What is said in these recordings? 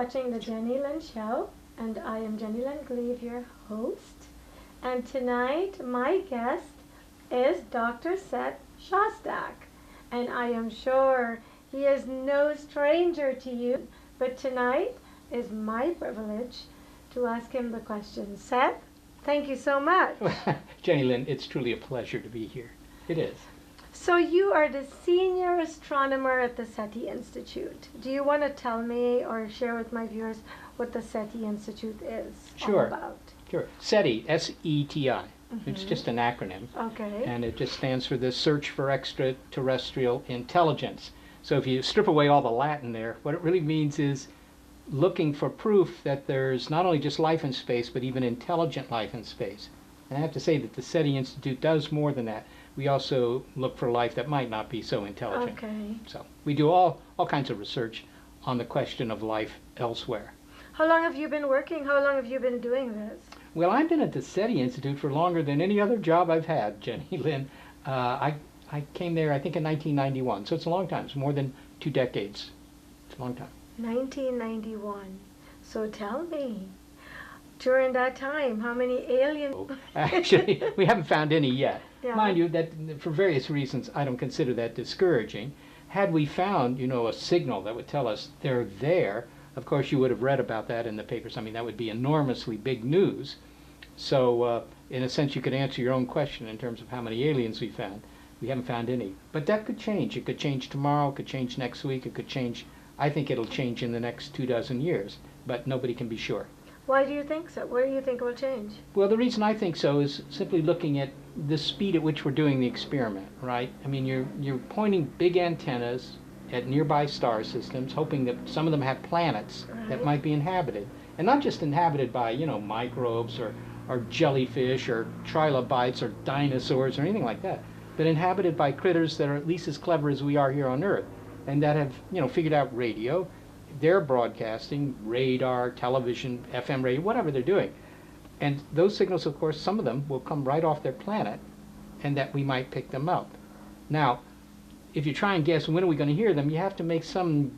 watching the Jennylyn show, and I am Jennylyn Gleave, your host. And tonight, my guest is Dr. Seth Shostak, and I am sure he is no stranger to you, but tonight is my privilege to ask him the question. Seth, thank you so much. Jennylyn, it's truly a pleasure to be here. It is. So you are the senior astronomer at the Seti Institute. Do you want to tell me or share with my viewers what the Seti Institute is all about? Sure. SETI, S-E-T-I. It's just an acronym. Okay. And it just stands for the Search for Extraterrestrial Intelligence. So if you strip away all the Latin there, what it really means is looking for proof that there's not only just life in space, but even intelligent life in space. And I have to say that the SETI Institute does more than that. We also look for life that might not be so intelligent. Okay. So we do all kinds of research on the question of life elsewhere. How long have you been working? How long have you been doing this? Well, I've been at the SETI Institute for longer than any other job I've had, Jennylyn. I came there, I think, in 1991, so it's a long time. It's more than 2 decades. It's a long time. 1991. So tell me, during that time, how many aliens? Actually, we haven't found any yet. Yeah. Mind you, that for various reasons, I don't consider that discouraging. Had we found, a signal that would tell us they're there, of course you would have read about that in the papers. I mean, that would be enormously big news. So, in a sense, you could answer your own question in terms of how many aliens we found. We haven't found any. But that could change. It could change tomorrow, it could change next week, it could change, I think it'll change in the next 24 years. But nobody can be sure. Why do you think so? What do you think will change? Well, the reason I think so is simply looking at the speed at which we're doing the experiment, right? I mean, you're pointing big antennas at nearby star systems, hoping that some of them have planets that might be inhabited. And not just inhabited by, microbes or jellyfish or trilobites or dinosaurs or anything like that, but inhabited by critters that are at least as clever as we are here on Earth and that have, figured out radio. They're broadcasting radar, television, FM radio, whatever they're doing. And those signals, of course, some of them will come right off their planet and that we might pick them up. Now, if you try and guess when are we going to hear them, you have to make some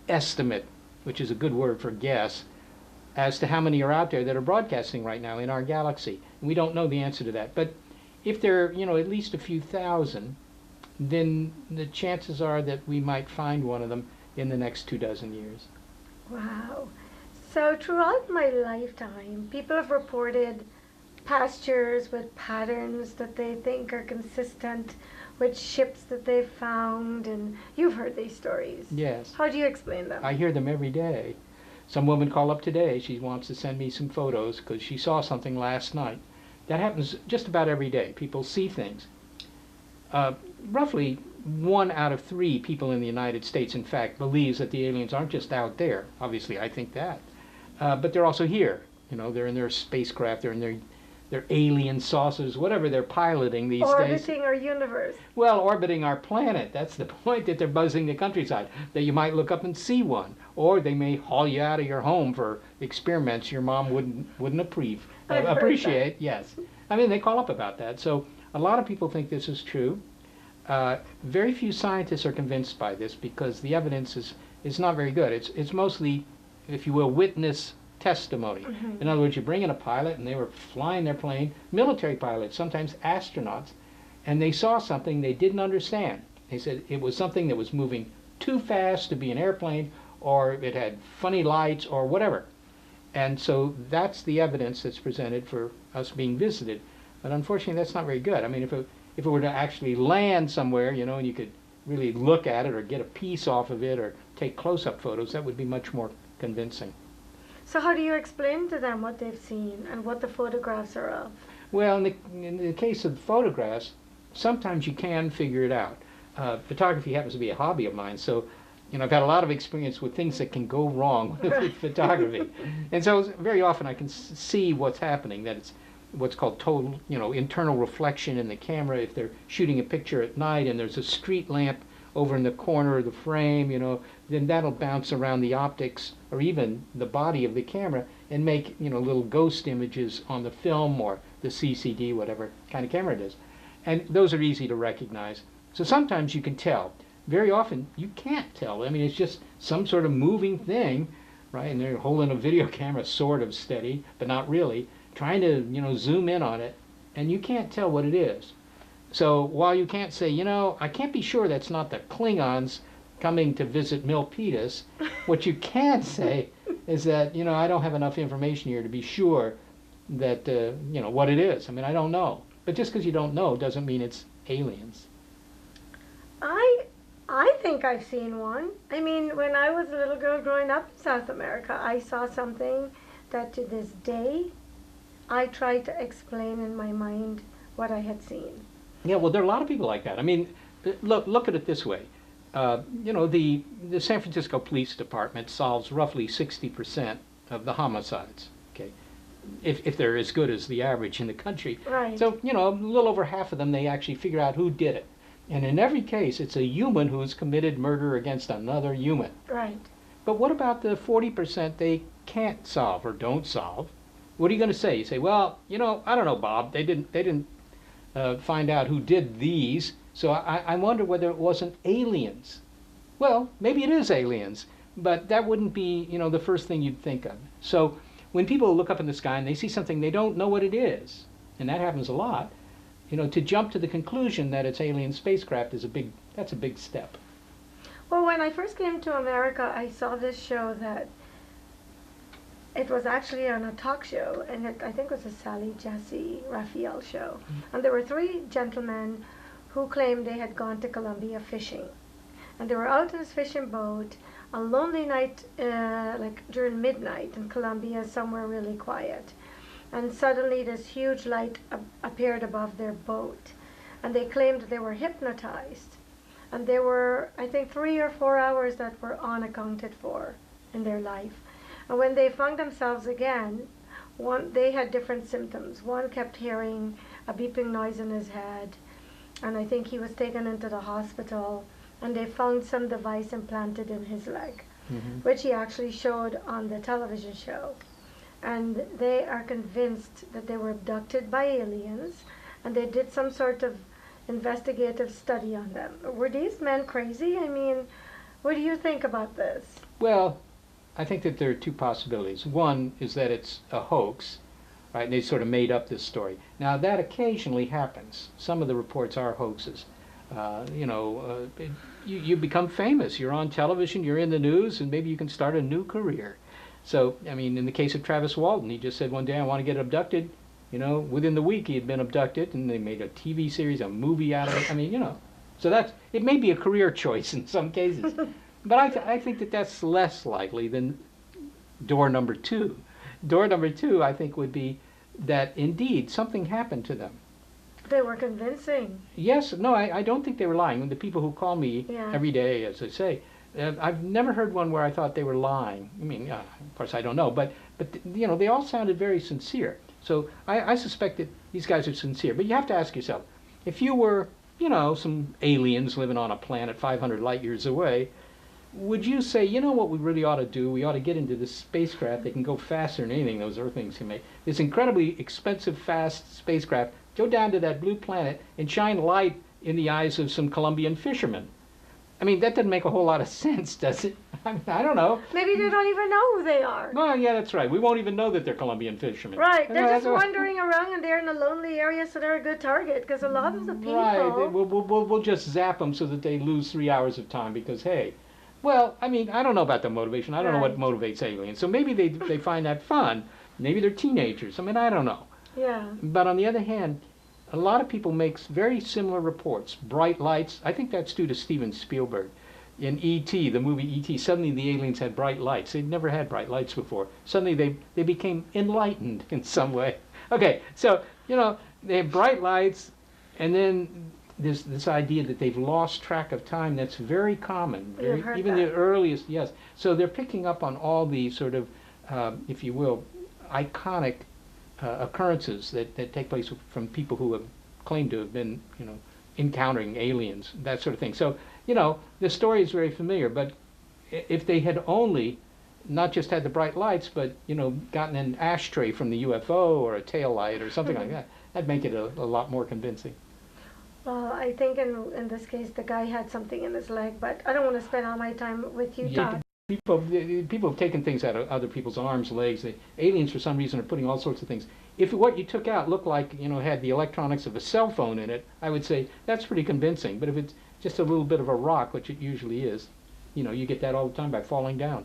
estimate, which is a good word for guess, as to how many are out there that are broadcasting right now in our galaxy. And we don't know the answer to that. But if there are, at least a few thousand, then the chances are that we might find one of them in the next 24 years. Wow. So throughout my lifetime, people have reported pastures with patterns that they think are consistent with ships that they've found, and you've heard these stories. Yes. How do you explain them? I hear them every day. Some woman called up today. She wants to send me some photos because she saw something last night. That happens just about every day. People see things. Roughly 1 out of 3 people in the United States, in fact, believes that the aliens aren't just out there. Obviously, I think that. But they're also here. They're in their spacecraft, they're in their alien saucers, whatever they're piloting these days. Orbiting our universe. Well, orbiting our planet. That's the point, that they're buzzing the countryside. That you might look up and see one. Or they may haul you out of your home for experiments your mom wouldn't appreciate. Yes. I mean, they call up about that. So a lot of people think this is true. Very few scientists are convinced by this because the evidence is not very good. It's mostly, if you will, witness testimony. In other words, you bring in a pilot and they were flying their plane, military pilots, sometimes astronauts, and they saw something they didn't understand. They said it was something that was moving too fast to be an airplane, or it had funny lights or whatever. And so that's the evidence that's presented for us being visited. But unfortunately, that's not very good. I mean, if it were to actually land somewhere, and you could really look at it or get a piece off of it or take close-up photos, that would be much more convincing. So how do you explain to them what they've seen and what the photographs are of? Well, in the case of photographs, sometimes you can figure it out. Photography happens to be a hobby of mine, so I've had a lot of experience with things that can go wrong with photography. And so very often I can see what's happening, that it's what's called total, internal reflection in the camera. If they're shooting a picture at night and there's a street lamp over in the corner of the frame, then that'll bounce around the optics or even the body of the camera and make, little ghost images on the film or the CCD, whatever kind of camera it is. And those are easy to recognize. So sometimes you can tell. Very often you can't tell. I mean, it's just some sort of moving thing right? And they're holding a video camera sort of steady, but not really, trying to, zoom in on it, and you can't tell what it is. So while you can't say, I can't be sure that's not the Klingons coming to visit Milpitas, what you can say is that, I don't have enough information here to be sure that, what it is. I mean, I don't know. But just because you don't know doesn't mean it's aliens. I think I've seen one. I mean, when I was a little girl growing up in South America, I saw something that to this day I try to explain in my mind what I had seen. Yeah, well, there are a lot of people like that. I mean, look at it this way. The San Francisco Police Department solves roughly 60% of the homicides. Okay, if they're as good as the average in the country. Right. So a little over half of them they actually figure out who did it, and in every case it's a human who has committed murder against another human. Right. But what about the 40% they can't solve or don't solve? What are you going to say? You say, well, I don't know, Bob. They didn't find out who did these, so I wonder whether it wasn't aliens. Well, maybe it is aliens, but that wouldn't be, the first thing you'd think of. So when people look up in the sky and they see something they don't know what it is, and that happens a lot, to jump to the conclusion that it's alien spacecraft that's a big step. Well, when I first came to America, I saw this show that it was actually on a talk show, and I think it was a Sally Jesse Raphael show. And there were three gentlemen who claimed they had gone to Colombia fishing. And they were out in this fishing boat, a lonely night, like during midnight in Colombia, somewhere really quiet. And suddenly this huge light appeared above their boat. And they claimed they were hypnotized. And there were, I think, 3 or 4 hours that were unaccounted for in their life. And when they found themselves again, they had different symptoms. One kept hearing a beeping noise in his head, and I think he was taken into the hospital, and they found some device implanted in his leg, which he actually showed on the television show. And they are convinced that they were abducted by aliens, and they did some sort of investigative study on them. Were these men crazy? I mean, what do you think about this? Well, I think that there are two possibilities. One is that it's a hoax, right? And they sort of made up this story. Now, that occasionally happens. Some of the reports are hoaxes. You become famous. You're on television, you're in the news, and maybe you can start a new career. So, I mean, in the case of Travis Walton, he just said one day, I want to get abducted. Within the week he had been abducted, and they made a TV series, a movie out of it. I mean, so it may be a career choice in some cases. But I think that that's less likely than door number two. Door number two, I think, would be that indeed something happened to them. They were convincing. Yes, no, I don't think they were lying. The people who call me every day, as I say, I've never heard one where I thought they were lying. I mean, of course I don't know, but they all sounded very sincere. So I suspect that these guys are sincere. But you have to ask yourself, if you were, some aliens living on a planet 500 light years away, would you say, what we really ought to do? We ought to get into this spacecraft. They can go faster than anything those Earthlings can make. This incredibly expensive, fast spacecraft, go down to that blue planet and shine light in the eyes of some Colombian fishermen. I mean, that doesn't make a whole lot of sense, does it? I mean, I don't know. Maybe they don't even know who they are. Well, yeah, that's right. We won't even know that they're Colombian fishermen. Right. They're just wandering around, and they're in a lonely area, so they're a good target, because a lot of the people... Right. We'll just zap them so that they lose 3 hours of time, because, hey... Well, I mean, I don't know about the motivation. I don't know what motivates aliens. So maybe they find that fun. Maybe they're teenagers. I mean, I don't know. Yeah. But on the other hand, a lot of people make very similar reports. Bright lights. I think that's due to Steven Spielberg. In E.T., the movie E.T., suddenly the aliens had bright lights. They'd never had bright lights before. Suddenly they became enlightened in some way. Okay, so, they have bright lights, and then this idea that they've lost track of time, that's very common. Even the earliest, yes. So they're picking up on all the sort of, if you will, iconic occurrences that take place from people who have claimed to have been, encountering aliens, that sort of thing. So, the story is very familiar, but if they had only not just had the bright lights, but, gotten an ashtray from the UFO or a tail light or something like that, that'd make it a lot more convincing. Well, I think in this case the guy had something in his leg, but I don't want to spend all my time with you, Todd. People have taken things out of other people's arms, legs. Aliens, for some reason, are putting all sorts of things. If what you took out looked like, had the electronics of a cell phone in it, I would say that's pretty convincing. But if it's just a little bit of a rock, which it usually is, you get that all the time by falling down.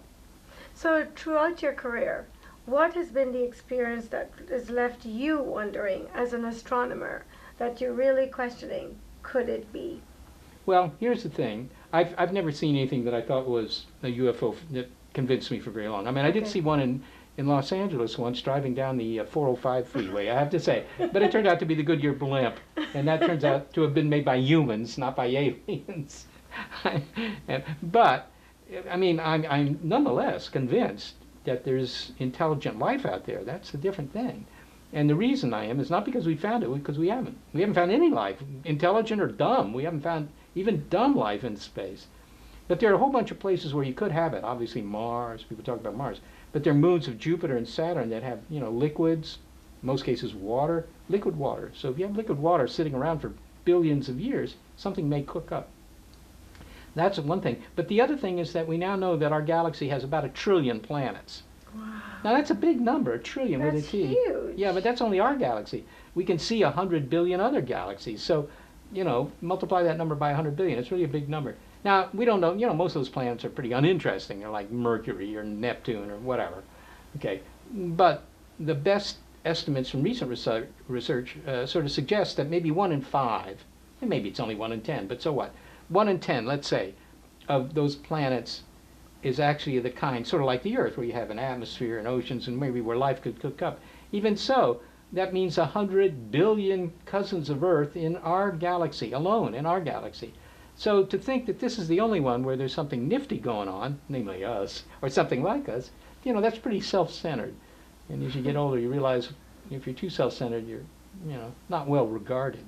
So throughout your career, what has been the experience that has left you wondering as an astronomer that you're really questioning, could it be? Well, here's the thing. I've never seen anything that I thought was a UFO that convinced me for very long. I mean, I did see one in Los Angeles once driving down the 405 freeway, I have to say. But it turned out to be the Goodyear blimp, and that turns out to have been made by humans, not by aliens. But, I mean, I'm nonetheless convinced that there's intelligent life out there. That's a different thing. And the reason I am is not because we found it, because we haven't. We haven't found any life, intelligent or dumb. We haven't found even dumb life in space. But there are a whole bunch of places where you could have it. Obviously Mars, people talk about Mars. But there are moons of Jupiter and Saturn that have, liquids, in most cases water, liquid water. So if you have liquid water sitting around for billions of years, something may cook up. That's one thing. But the other thing is that we now know that our galaxy has about 1 trillion planets. Wow. Now that's a big number, 1 trillion with a T. Huge. Yeah, but that's only our galaxy. We can see 100 billion other galaxies. So, multiply that number by 100 billion. It's really a big number. Now, we don't know, most of those planets are pretty uninteresting. They're like Mercury or Neptune or whatever. Okay, but the best estimates from recent research sort of suggest that maybe 1 in 5, and maybe it's only 1 in 10, but so what? 1 in 10, let's say, of those planets is actually the kind, sort of like the Earth, where you have an atmosphere and oceans and maybe where life could cook up. Even so, that means 100 billion cousins of Earth in our galaxy, alone in our galaxy. So to think that this is the only one where there's something nifty going on, namely us, or something like us, that's pretty self-centered. And as you get older, you realize if you're too self-centered, you're, not well regarded.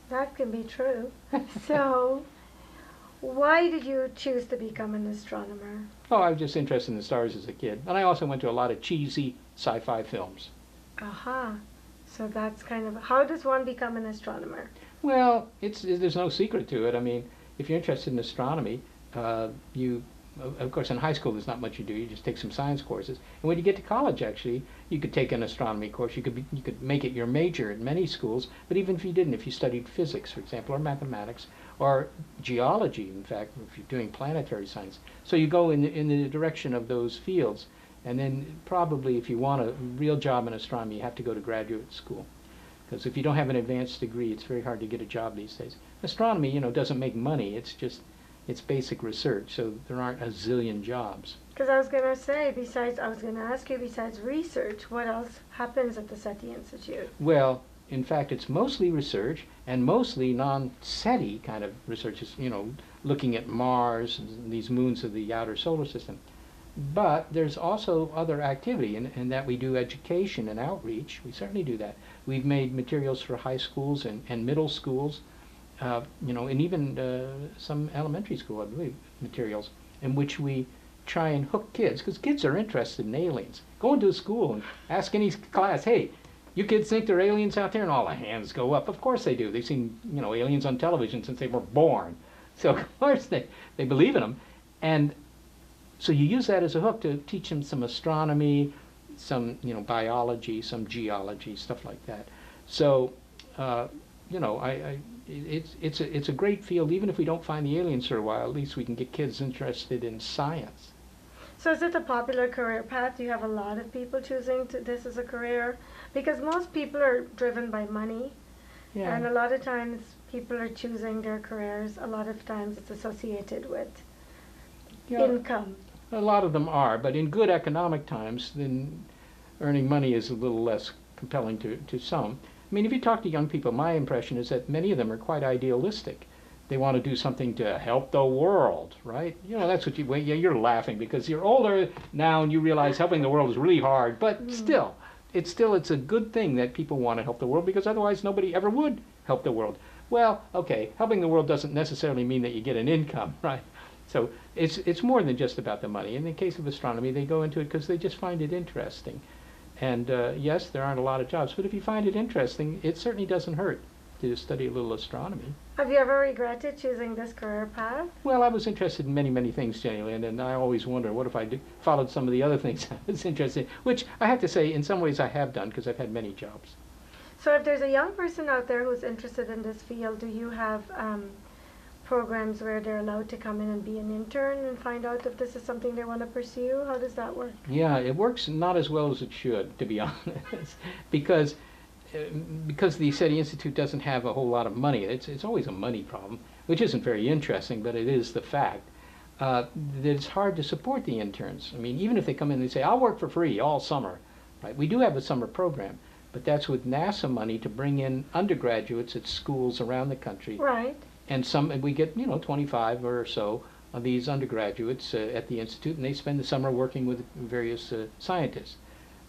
That can be true. So, why did you choose to become an astronomer? Oh, I was just interested in the stars as a kid. And I also went to a lot of cheesy sci-fi films. Aha. So that's kind of, how does one become an astronomer? Well, there's no secret to it. I mean, if you're interested in astronomy, of course, in high school there's not much you do. You just take some science courses. And when you get to college, actually, you could take an astronomy course. You could make it your major in many schools. But even if you didn't, if you studied physics, for example, or mathematics, or geology, in fact, if you're doing planetary science, so you go in the direction of those fields. And then probably, if you want a real job in astronomy, you have to go to graduate school. Because if you don't have an advanced degree, it's very hard to get a job these days. Astronomy, doesn't make money. It's basic research, so there aren't a zillion jobs. Because I was going to say, besides research, what else happens at the Seti Institute? Well, in fact, it's mostly research, and mostly non-SETI kind of research, looking at Mars and these moons of the outer solar system. But there's also other activity in that we do education and outreach. We certainly do that. We've made materials for high schools and middle schools, and even some elementary school, I believe, materials, in which we try and hook kids, because kids are interested in aliens. Go into a school and ask any class, hey, you kids think there are aliens out there? And all the hands go up. Of course they do. They've seen, aliens on television since they were born. So of course they believe in them. And so you use that as a hook to teach them some astronomy, some biology, some geology, stuff like that. So it's a great field. Even if we don't find the aliens for a while, at least we can get kids interested in science. So is it a popular career path? Do you have a lot of people choosing this as a career? Because most people are driven by money. Yeah. And a lot of times people are choosing their careers. A lot of times it's associated with income. A lot of them are, but in good economic times, then earning money is a little less compelling to some. I mean, if you talk to young people, my impression is that many of them are quite idealistic. They want to do something to help the world, right? That's what you're laughing because you're older now and you realize helping the world is really hard, but still, it's a good thing that people want to help the world because otherwise nobody ever would help the world. Well, okay, helping the world doesn't necessarily mean that you get an income, right? So it's more than just about the money. In the case of astronomy, they go into it because they just find it interesting. And yes, there aren't a lot of jobs, but if you find it interesting, it certainly doesn't hurt to study a little astronomy. Have you ever regretted choosing this career path? Well, I was interested in many, many things, Jennylyn, and I always wonder, what if I followed some of the other things I was interested in, which I have to say, in some ways I have done, because I've had many jobs. So if there's a young person out there who's interested in this field, do you have programs where they're allowed to come in and be an intern and find out if this is something they want to pursue? How does that work? Yeah, it works not as well as it should, to be honest, because the Seti Institute doesn't have a whole lot of money. It's always a money problem, which isn't very interesting, but it is the fact that it's hard to support the interns. I mean, even if they come in and say, I'll work for free all summer, right? We do have a summer program, but that's with NASA money to bring in undergraduates at schools around the country. Right. And we get, 25 or so of these undergraduates at the Institute, and they spend the summer working with various scientists.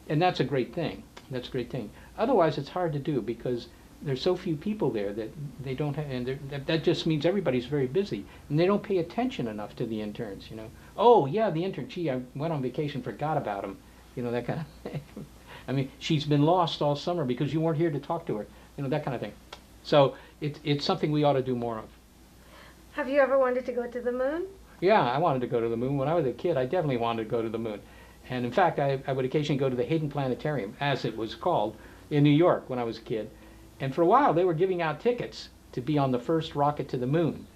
And that's a great thing. That's a great thing. Otherwise, it's hard to do because there's so few people there that they don't have, and that just means everybody's very busy, and they don't pay attention enough to the interns. Oh yeah, the intern. Gee, I went on vacation, forgot about him. That kind of thing. I mean, she's been lost all summer because you weren't here to talk to her. That kind of thing. So it's something we ought to do more of. Have you ever wanted to go to the moon? Yeah, I wanted to go to the moon. When I was a kid, I definitely wanted to go to the moon. And in fact, I would occasionally go to the Hayden Planetarium, as it was called, in New York when I was a kid. And for a while, they were giving out tickets to be on the first rocket to the moon.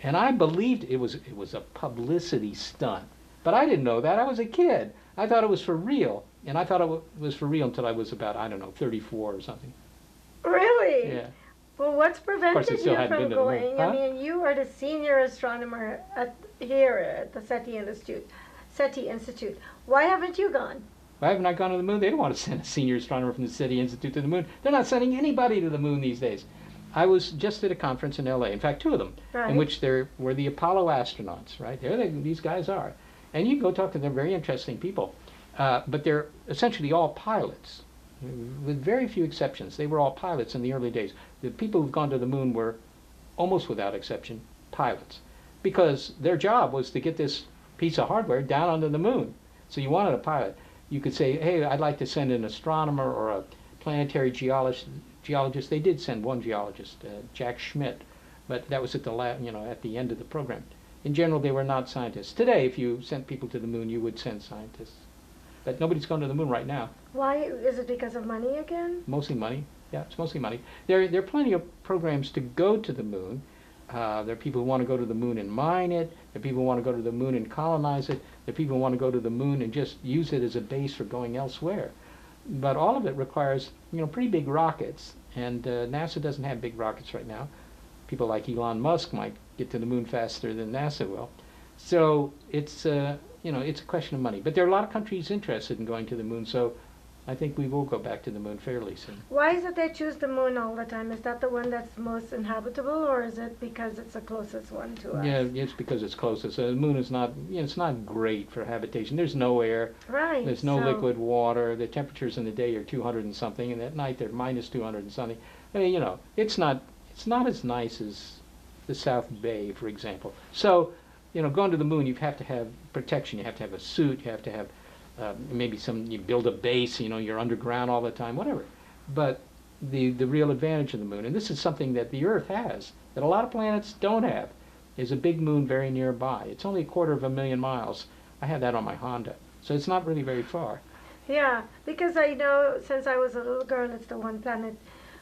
And I believed it was a publicity stunt. But I didn't know that. I was a kid. I thought it was for real. And I thought it was for real until I was about, 34 or something. Really? Yeah. Well, what's prevented you still hadn't from been to the moon. going? Huh? I mean, you are the senior astronomer here at the Seti Institute. Why haven't you gone? Why haven't I gone to the moon? They don't want to send a senior astronomer from the Seti Institute to the moon. They're not sending anybody to the moon these days. I was just at a conference in L.A., in fact, 2 of them, Right. in which there were the Apollo astronauts, right? These guys are. And you can go talk to them, very interesting people. But they're essentially all pilots, with very few exceptions. They were all pilots in the early days. The people who've gone to the moon were, almost without exception, pilots. Because their job was to get this piece of hardware down onto the moon. So you wanted a pilot. You could say, hey, I'd like to send an astronomer or a planetary geologist. They did send one geologist, Jack Schmidt, but that was at the end of the program. In general, they were not scientists. Today, if you sent people to the moon, you would send scientists. But nobody's going to the moon right now. Why? Is it because of money again? Mostly money. Yeah, it's mostly money. There are plenty of programs to go to the moon. There are people who want to go to the moon and mine it. There are people who want to go to the moon and colonize it. There are people who want to go to the moon and just use it as a base for going elsewhere. But all of it requires, pretty big rockets. And NASA doesn't have big rockets right now. People like Elon Musk might get to the moon faster than NASA will. So it's it's a question of money. But there are a lot of countries interested in going to the moon. So I think we will go back to the moon fairly soon. Why is it they choose the moon all the time? Is that the one that's most inhabitable, or is it because it's the closest one to us? Yeah, it's because it's closest. The moon is not, it's not great for habitation. There's no air. Right. There's no liquid water. The temperatures in the day are 200 and something, and at night they're minus 200 and something. I mean, it's not as nice as the South Bay, for example. So, going to the moon, you have to have protection. You have to have a suit. You have to have maybe you build a base, you're underground all the time, whatever. But the real advantage of the moon, and this is something that the Earth has, that a lot of planets don't have, is a big moon very nearby. It's only 250,000 miles. I have that on my Honda. So it's not really very far. Yeah, because I know since I was a little girl, it's the one planet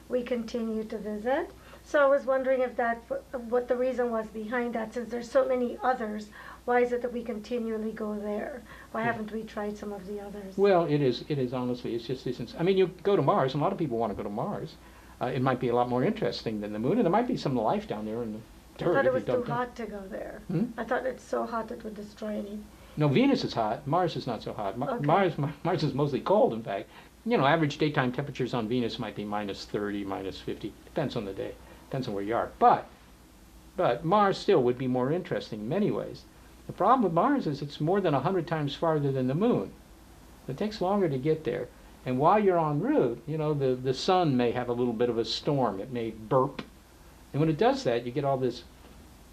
we continue to visit. So I was wondering if what the reason was behind that, since there's so many others. Why is it that we continually go there? Why haven't we tried some of the others? Well, it is honestly, it's just distance. I mean, you go to Mars, and a lot of people want to go to Mars. It might be a lot more interesting than the moon, and there might be some life down there in the dirt. I thought it was too hot to go there. Hmm? I thought it's so hot it would destroy any. No, Venus is hot. Mars is not so hot. Okay. Mars is mostly cold, in fact. Average daytime temperatures on Venus might be minus 30, minus 50. Depends on the day. Depends on where you are. But Mars still would be more interesting in many ways. The problem with Mars is it's more than 100 times farther than the moon. It takes longer to get there. And while you're en route, the sun may have a little bit of a storm. It may burp. And when it does that, you get all this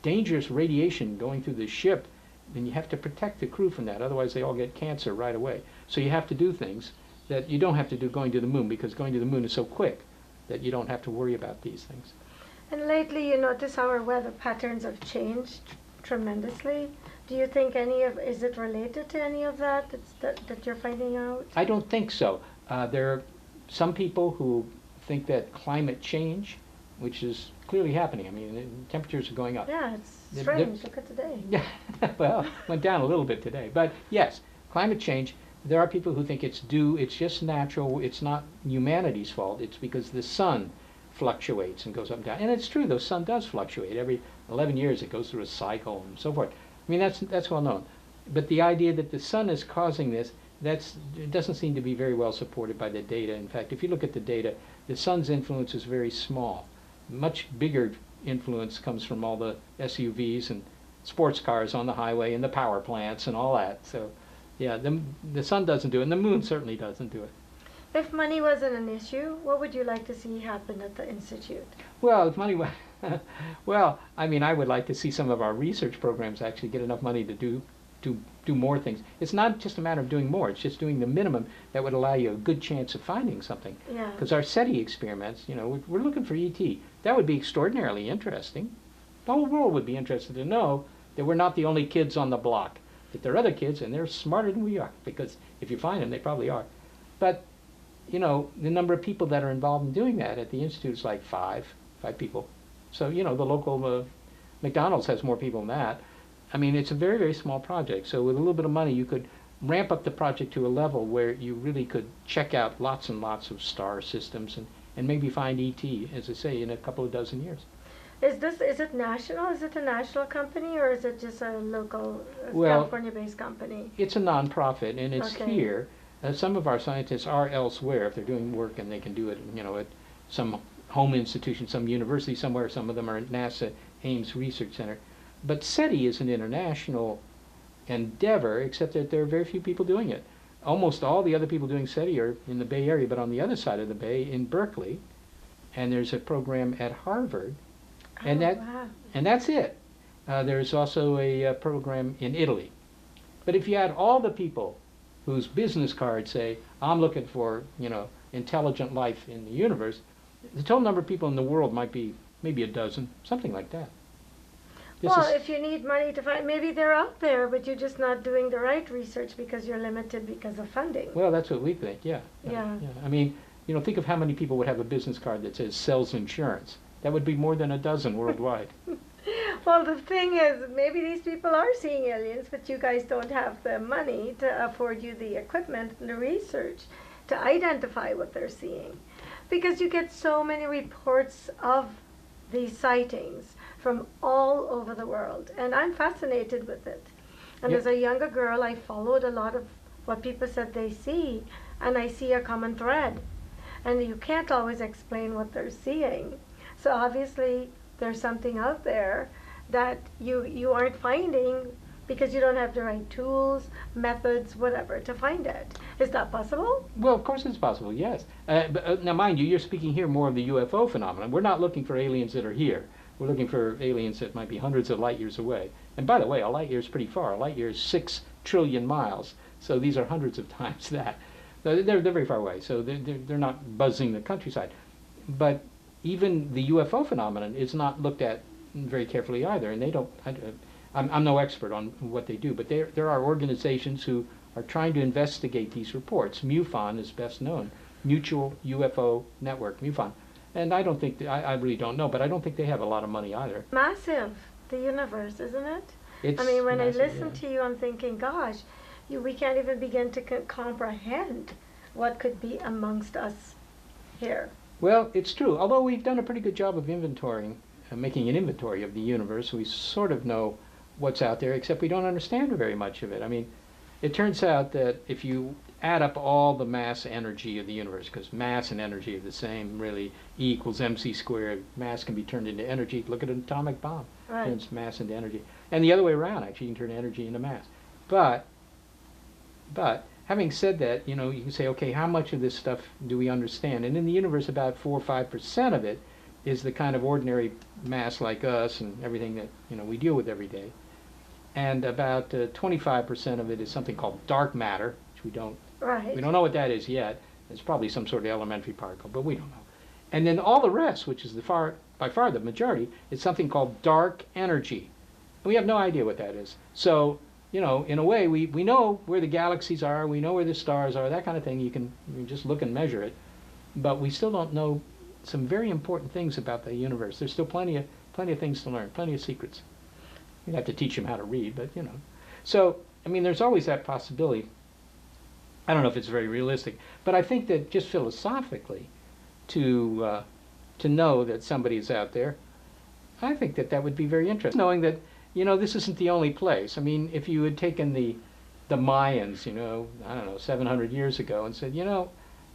dangerous radiation going through the ship. And you have to protect the crew from that. Otherwise, they all get cancer right away. So you have to do things that you don't have to do going to the moon, because going to the moon is so quick that you don't have to worry about these things. And lately, you notice how our weather patterns have changed tremendously. Do you think is it related to any of that that you're finding out? I don't think so. There are some people who think that climate change, which is clearly happening. I mean, temperatures are going up. Yeah, it's strange. Look at today. Yeah, well, went down a little bit today. But yes, climate change, there are people who think it's just natural, it's not humanity's fault, it's because the sun fluctuates and goes up and down. And it's true, the sun does fluctuate. Every 11 years it goes through a cycle and so forth. I mean, that's well known. But the idea that the sun is causing this, it doesn't seem to be very well supported by the data. In fact, if you look at the data, the sun's influence is very small. Much bigger influence comes from all the SUVs and sports cars on the highway and the power plants and all that. So, yeah, the sun doesn't do it, and the moon certainly doesn't do it. If money wasn't an issue, what would you like to see happen at the Institute? Well, if money well, I mean, I would like to see some of our research programs actually get enough money to do more things. It's not just a matter of doing more, it's just doing the minimum that would allow you a good chance of finding something. Yeah. Because our Seti experiments, you know, we're looking for ET. That would be extraordinarily interesting. The whole world would be interested to know that we're not the only kids on the block, that there are other kids and they're smarter than we are, because if you find them, they probably are. But, you know, the number of people that are involved in doing that at the Institute is like five people. So, you know, the local McDonald's has more people than that. I mean, it's a very, very small project. So with a little bit of money, you could ramp up the project to a level where you really could check out lots and lots of star systems and maybe find ET, as I say, in a couple of dozen years. Is it national? Is it a national company, or is it just a local California-based company? It's a nonprofit, and it's Okay. here. Some of our scientists are elsewhere if they're doing work, and they can do it, you know, at some home institution, some university somewhere. Some of them are at NASA Ames Research Center. But SETI is an international endeavor, except that there are very few people doing it. Almost all the other people doing SETI are in the Bay Area, but on the other side of the Bay in Berkeley, and there's a program at Harvard, and Wow. and that's it. There's also a program in Italy. But if you add all the people whose business cards say, I'm looking for, you know, intelligent life in the universe, the total number of people in the world might be maybe a dozen, something like that. If you need money to find, maybe they're out there, but you're just not doing the right research because you're limited because of funding. Well, that's what we think, yeah. Yeah. I mean, you know, think of how many people would have a business card that says sells insurance. That would be more than a dozen worldwide. Well, the thing is, maybe these people are seeing aliens, but you guys don't have the money to afford you the equipment and the research to identify what they're seeing. Because you get so many reports of these sightings from all over the world, and I'm fascinated with it. And as a younger girl, I followed a lot of what people said they see, and I see a common thread. And you can't always explain what they're seeing. So obviously, there's something out there that you aren't finding because you don't have the right tools, methods, whatever, to find it. Is that possible? Well, of course it's possible, yes. But now, mind you, you're speaking here more of the UFO phenomenon. We're not looking for aliens that are here. We're looking for aliens that might be hundreds of light years away. And by the way, a light year is pretty far. A light year is 6 trillion miles. So these are hundreds of times that. They're very far away, so they're not buzzing the countryside. But even the UFO phenomenon is not looked at very carefully either, and they don't. I'm no expert on what they do, but there are organizations who are trying to investigate these reports. MUFON is best known, Mutual UFO Network, MUFON. And I don't think, I really don't know, but I don't think they have a lot of money either. Massive, the universe, isn't it? It's I mean, when massive, I listen to you, I'm thinking, gosh, we can't even begin to comprehend what could be amongst us here. Well, it's true. Although we've done a pretty good job of inventorying, making an inventory of the universe, we sort of know what's out there, except we don't understand very much of it. I mean, it turns out that if you add up all the mass energy of the universe, because mass and energy are the same, really, E equals mc squared. Mass can be turned into energy. Look at an atomic bomb. Right. Turns mass into energy. And the other way around, actually, you can turn energy into mass. But having said that, you know, you can say, okay, how much of this stuff do we understand? And in the universe, about 4 or 5% of it is the kind of ordinary mass like us and everything that, you know, we deal with every day. And about 25% of it is something called dark matter, which we don't know what that is yet. It's probably some sort of elementary particle, but we don't know. And then all the rest, which is by far the majority, is something called dark energy. And we have no idea what that is. So, in a way, we know where the galaxies are, we know where the stars are, that kind of thing. You can just look and measure it. But we still don't know some very important things about the universe. There's still plenty of things to learn, plenty of secrets. You'd have to teach them how to read, but So, there's always that possibility. I don't know if it's very realistic, but I think that just philosophically, to know that somebody's out there, I think that would be very interesting. Knowing that, this isn't the only place. If you had taken the Mayans, I don't know, 700 years ago and said,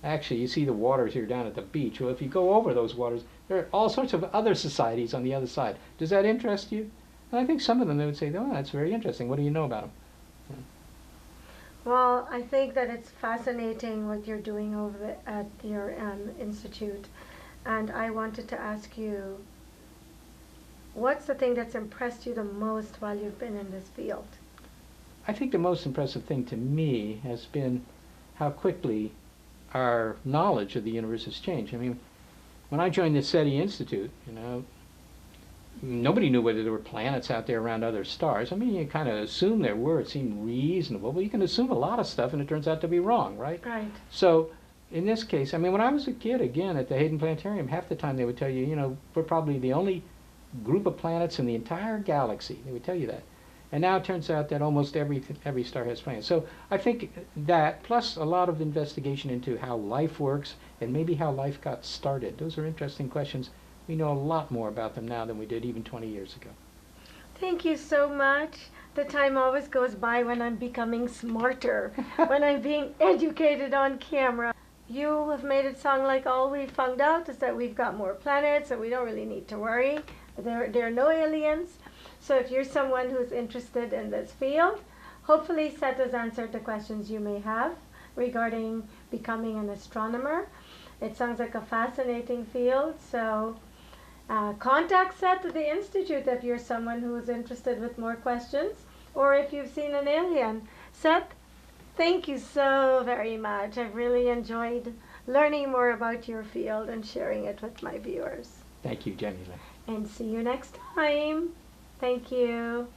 actually, you see the waters here down at the beach. Well, if you go over those waters, there are all sorts of other societies on the other side. Does that interest you? And I think some of them, they would say, oh, that's very interesting. What do you know about them? Well, I think that it's fascinating what you're doing over at your institute. And I wanted to ask you, what's the thing that's impressed you the most while you've been in this field? I think the most impressive thing to me has been how quickly our knowledge of the universe has changed. When I joined the Seti Institute, nobody knew whether there were planets out there around other stars. You kind of assumed there were. It seemed reasonable. But you can assume a lot of stuff, and it turns out to be wrong, right? Right. So in this case, when I was a kid, again, at the Hayden Planetarium, half the time they would tell you, we're probably the only group of planets in the entire galaxy. They would tell you that. And now it turns out that almost every star has planets. So I think that, plus a lot of investigation into how life works and maybe how life got started. Those are interesting questions. We know a lot more about them now than we did even 20 years ago. Thank you so much. The time always goes by when I'm becoming smarter, when I'm being educated on camera. You have made it sound like all we found out is that we've got more planets and we don't really need to worry. There are no aliens. So if you're someone who's interested in this field, hopefully Seth has answered the questions you may have regarding becoming an astronomer. It sounds like a fascinating field, so contact Seth at the Institute if you're someone who's interested with more questions, or if you've seen an alien. Seth, thank you so very much. I've really enjoyed learning more about your field and sharing it with my viewers. Thank you, Jennylyn. And see you next time. Thank you.